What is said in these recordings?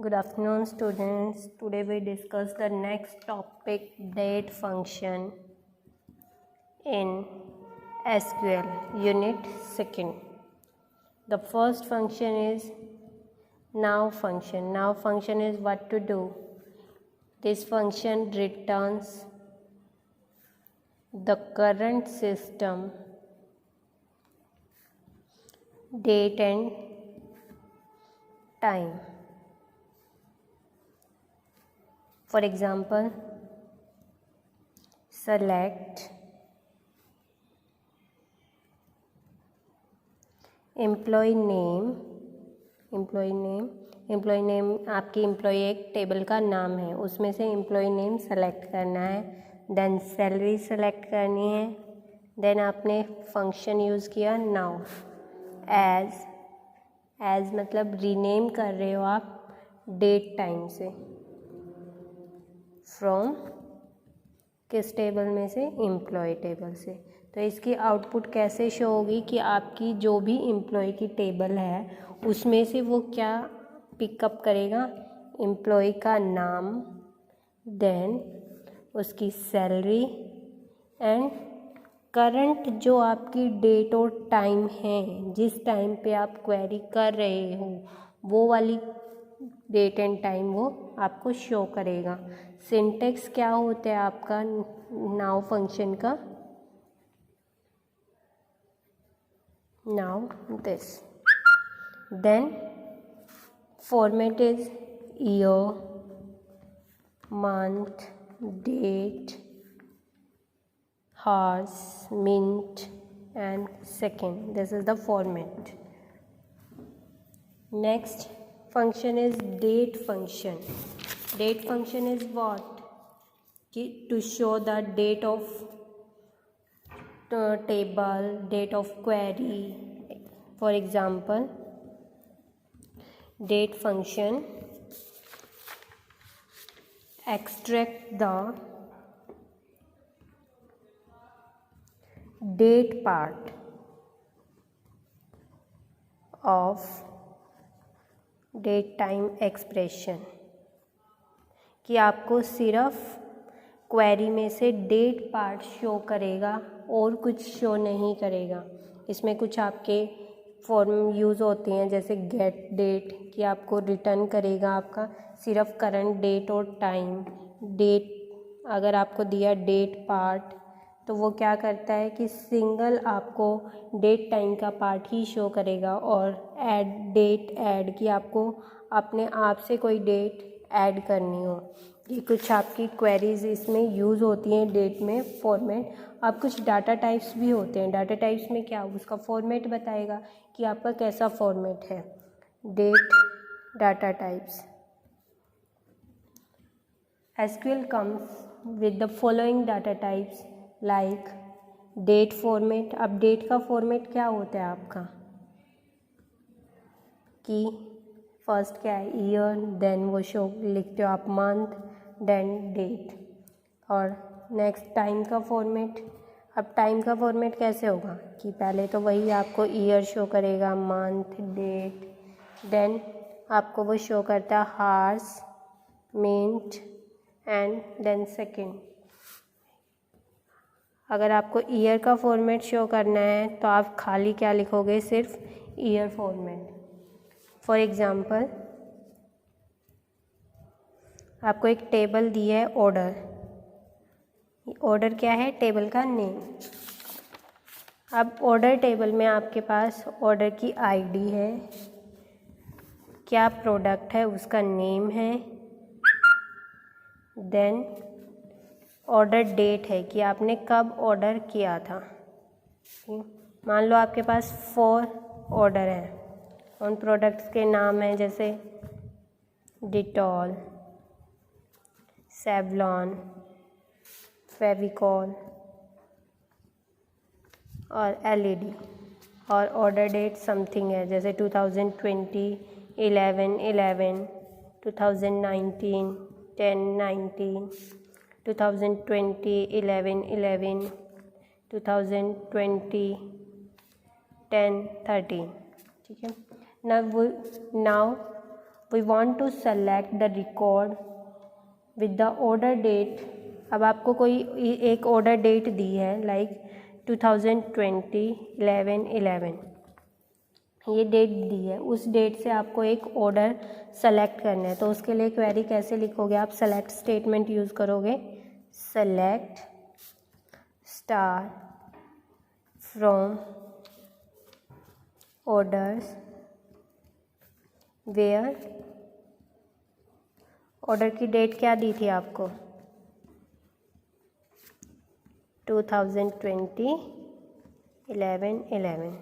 Good afternoon, students. Today we discuss the next topic, date function in SQL Unit 2nd. The first function is now function. Now function is what to do. This function returns the current system date and time. For example, select employee name आपकी employ एक table का नाम है, उसमें से employ name select करना है, then salary select करनी है, देन आपने फंक्शन यूज़ किया नाउ। एज मतलब रीनेम कर रहे हो आप डेट टाइम से, फ्रॉम किस टेबल में से, एम्प्लॉय टेबल से। तो इसकी आउटपुट कैसे शो होगी कि आपकी जो भी एम्प्लॉय की टेबल है उसमें से वो क्या पिकअप करेगा, एम्प्लॉय का नाम, देन उसकी सैलरी एंड करंट जो आपकी डेट और टाइम है, जिस टाइम पे आप क्वेरी कर रहे हो वो वाली डेट एंड टाइम वो आपको शो करेगा। सिंटेक्स क्या होता है आपका नाउ फंक्शन का, now this, then format is year, month, date, hours, minute and second. This is the format. Next function is date function. Date function is what? To show the date of the table, date of query. For example, date function extract the date part of date time expression, कि आपको सिर्फ query में से date part show करेगा और कुछ show नहीं करेगा। इसमें कुछ आपके फॉर्म यूज़ होते हैं जैसे गेट डेट, कि आपको रिटर्न करेगा आपका सिर्फ करंट डेट और टाइम। डेट अगर आपको दिया डेट पार्ट तो वो क्या करता है कि सिंगल आपको डेट टाइम का पार्ट ही शो करेगा। और ऐड डेट ऐड, कि आपको अपने आप से कोई डेट ऐड करनी हो, ये कुछ आपकी क्वेरीज इसमें यूज़ होती हैं डेट में फॉर्मेट। अब कुछ डाटा टाइप्स भी होते हैं, डाटा टाइप्स में क्या उसका फॉर्मेट बताएगा कि आपका कैसा फॉर्मेट है। Date data types, SQL comes with the following data types like date format. अब डेट का फॉर्मेट क्या होता है आपका, कि फर्स्ट क्या है ईयर, देन वो शो लिखते हो आप मंथ, देन डेट। और नेक्स्ट टाइम का फॉर्मेट। अब टाइम का फॉर्मेट कैसे होगा कि पहले तो वही आपको ईयर शो करेगा, मंथ, डेट, देन आपको वो शो करता है hours, minute and then second. अगर आपको ईयर का फॉर्मेट शो करना है तो आप खाली क्या लिखोगे, सिर्फ ईयर फॉर्मेट। फॉर एग्ज़ाम्पल आपको एक टेबल दी है ऑर्डर, ऑर्डर क्या है, टेबल का नेम। अब ऑर्डर टेबल में आपके पास ऑर्डर की आईडी है, क्या प्रोडक्ट है उसका नेम है, देन ऑर्डर डेट है कि आपने कब ऑर्डर किया था। मान लो आपके पास 4 ऑर्डर हैं, उन प्रोडक्ट्स के नाम हैं जैसे डिटॉल, सेवलॉन, फेविकॉल और LED। और ऑर्डर डेट समथिंग है जैसे 2020 11/11, 2019 10/19, 2020 11/11, 2020 10/13। ठीक है। Now we want to select the record with the order date. अब आपको कोई एक ऑर्डर डेट दी है लाइक 2020 11/11, ये डेट दी है, उस डेट से आपको एक ऑर्डर सेलेक्ट करना है। तो उसके लिए क्वेरी कैसे लिखोगे आप? सेलेक्ट स्टेटमेंट यूज़ करोगे, select star from orders where, order की डेट क्या दी थी आपको? 2020 11/11।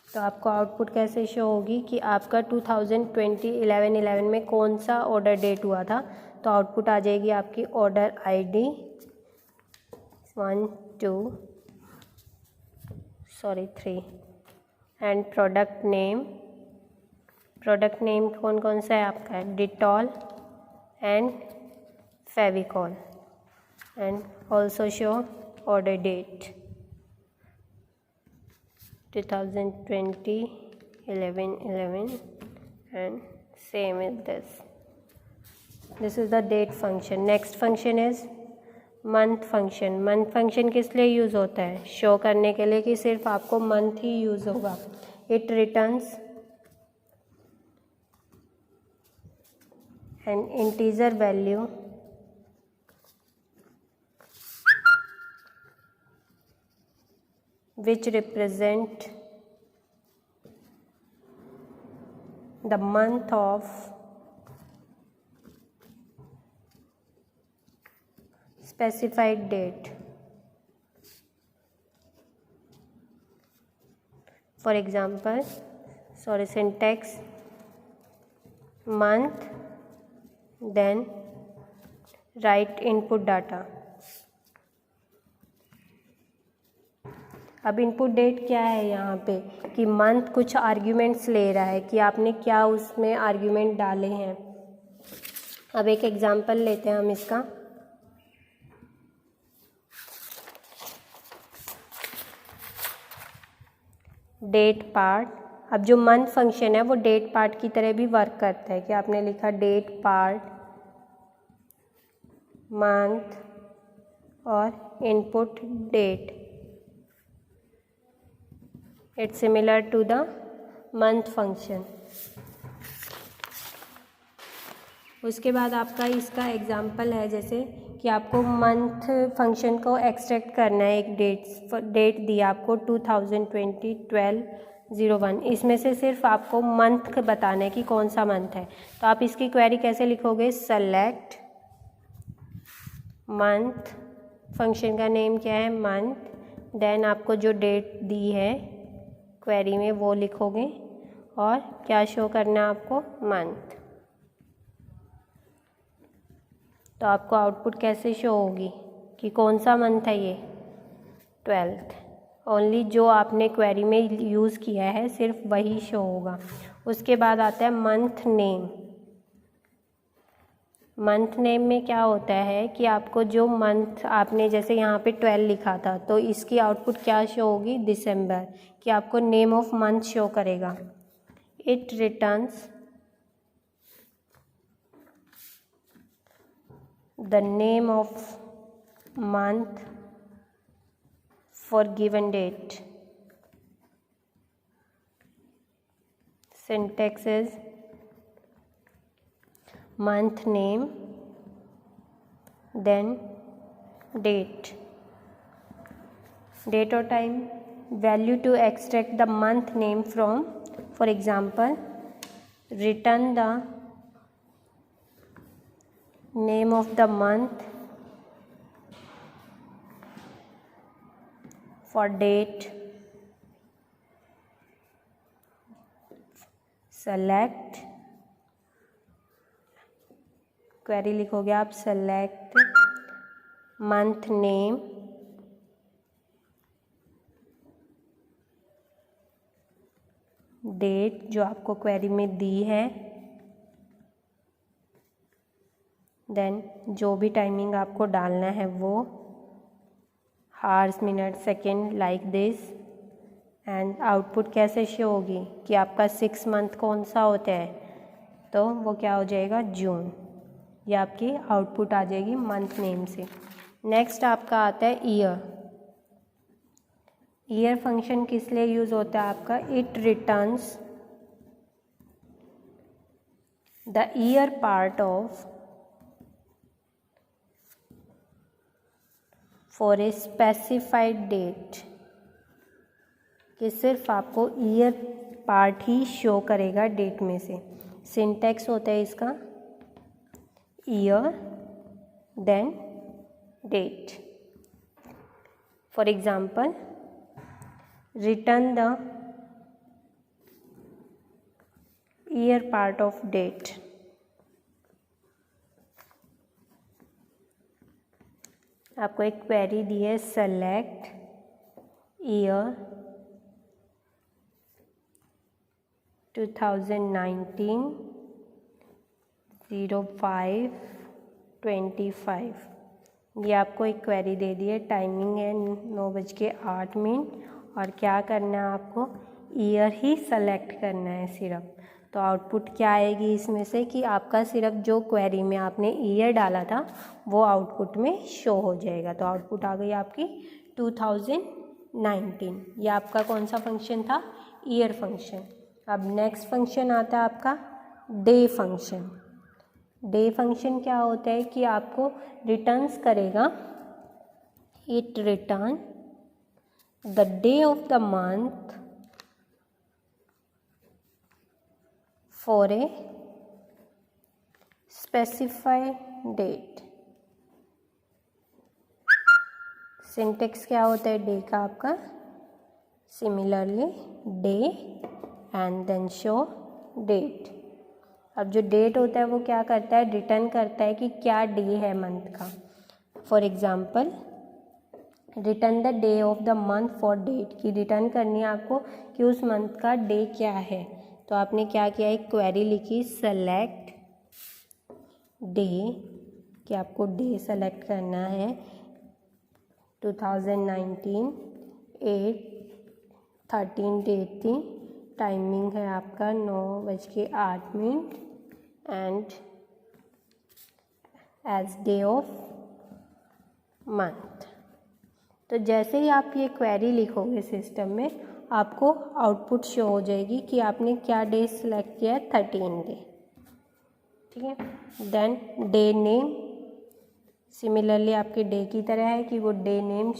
तो आपको आउटपुट कैसे शो होगी कि आपका 2020 11/11 में कौन सा ऑर्डर डेट हुआ था? तो आउटपुट आ जाएगी आपकी order ID 3 and product name. Product name कौन कौन सा है आपका? है Dettol and Fevicol, and also show order date 2020 11/11 and same as this. This is the date function. Next function is month function. month function किस लिए यूज़ होता है? शो करने के लिए कि सिर्फ आपको मंथ ही यूज़ होगा। It returns an integer value which represent the month of specified date. For example, syntax month, then write input data. अब इनपुट डेट क्या है यहाँ पे कि मंथ कुछ आर्ग्यूमेंट्स ले रहा है कि आपने क्या उसमें आर्ग्यूमेंट डाले हैं। अब एक एग्जांपल लेते हैं हम इसका। डेट पार्ट, अब जो मंथ फंक्शन है वो डेट पार्ट की तरह भी वर्क करता है कि आपने लिखा डेट पार्ट मंथ और input date. It's similar to the month function. उसके बाद आपका इसका एग्जाम्पल है जैसे कि आपको मंथ फंक्शन को एक्सट्रैक्ट करना है। एक डेट दी आपको 2020 12/01, इसमें से सिर्फ आपको मंथ बताना है कि कौन सा मंथ है। तो आप इसकी क्वेरी कैसे लिखोगे? सेलेक्ट मंथ, फंक्शन का नेम क्या है? मंथ, देन आपको जो डेट दी है क्वेरी में वो लिखोगे और क्या शो करना है आपको? मंथ। तो आपको आउटपुट कैसे शो होगी कि कौन सा मंथ है? ये 12th। ओनली जो आपने क्वेरी में यूज़ किया है सिर्फ वही शो होगा। उसके बाद आता है मंथ नेम। मंथ नेम में क्या होता है कि आपको जो मंथ आपने जैसे यहाँ पे 12 लिखा था तो इसकी आउटपुट क्या शो होगी? दिसंबर, कि आपको नेम ऑफ मंथ शो करेगा। It returns the name of month for given date. Syntax is month name, then date or time, value to extract the month name from, for example, return the name of the month for date, select, query लिखोगे आप select month name, date जो आपको query में दी है, then जो भी timing आपको डालना है वो hours minute second like this, and output कैसे शो होगी कि आपका 6 मंथ कौन सा होता है, तो वो क्या हो जाएगा, जून। ये आपकी आउटपुट आ जाएगी मंथ नेम से। नेक्स्ट आपका आता है ईयर। ईयर फंक्शन किस लिए यूज़ होता है आपका, it returns the year part of for a specified date, कि सिर्फ आपको ईयर पार्ट ही शो करेगा डेट में से। सिंटैक्स होता है इसका year then date. For example, return the year part of date. आपको एक क्वेरी दी है, सेलेक्ट ईयर 2019 05/25। ये आपको एक क्वेरी दे दी है, टाइमिंग है 9:08 और क्या करना है आपको, ईयर ही सेलेक्ट करना है सिर्फ। तो आउटपुट क्या आएगी इसमें से कि आपका सिर्फ जो क्वेरी में आपने ईयर डाला था वो आउटपुट में शो हो जाएगा। तो आउटपुट आ गई आपकी 2019। ये आपका कौन सा फंक्शन था, ईयर फंक्शन। अब नेक्स्ट फंक्शन आता है आपका डे फंक्शन। डे फंक्शन क्या होता है कि आपको रिटर्न्स करेगा, it return the day of the month for a specified date. Syntax क्या होता है डे का आपका, similarly day and then show date. अब जो डेट होता है वो क्या करता है, रिटर्न करता है कि क्या डे है मंथ का। For example, return the day of the month for date, की रिटर्न करनी है आपको कि उस मंथ का डे क्या है। तो आपने क्या किया, एक क्वेरी लिखी, सेलेक्ट डे, कि आपको डे सेलेक्ट करना है 2019 8/13 डेट थी, टाइमिंग है आपका 9:08 and as day of month. तो जैसे ही आप ये क्वेरी लिखोगे सिस्टम में, आपको आउटपुट शो हो जाएगी कि आपने क्या डे सेलेक्ट किया है, 13 डे। ठीक है, देन डे नेम, सिमिलरली आपके डे की तरह है कि वो डे नेम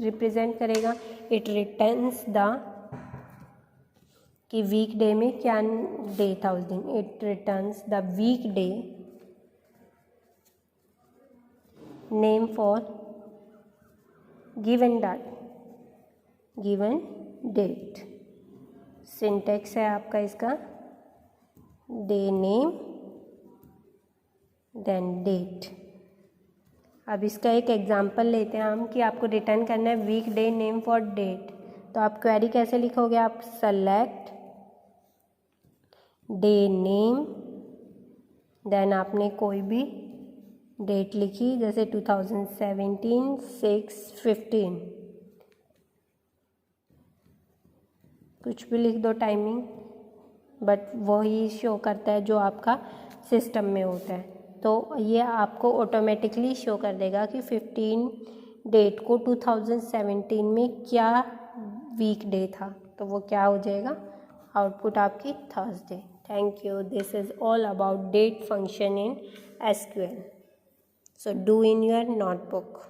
रिप्रेजेंट करेगा। इट रिटर्न्स द, कि वीक डे में क्या डे था उस दिन, it returns the week day name for given date. Syntax है आपका इसका डे नेम देन डेट। अब इसका एक एग्जांपल लेते हैं हम कि आपको रिटर्न करना है week day name for date. तो आप क्वेरी कैसे लिखोगे, आप सेलेक्ट डे नेम, देन आपने कोई भी डेट लिखी, जैसे 2017 6/15, कुछ भी लिख दो टाइमिंग, बट वही शो करता है जो आपका सिस्टम में होता है। तो ये आपको ऑटोमेटिकली शो कर देगा कि 15 डेट को 2017 में क्या वीक डे था, तो वो क्या हो जाएगा, आउटपुट आपकी Thursday. Thank you. This is all about date function in SQL. So do in your notebook.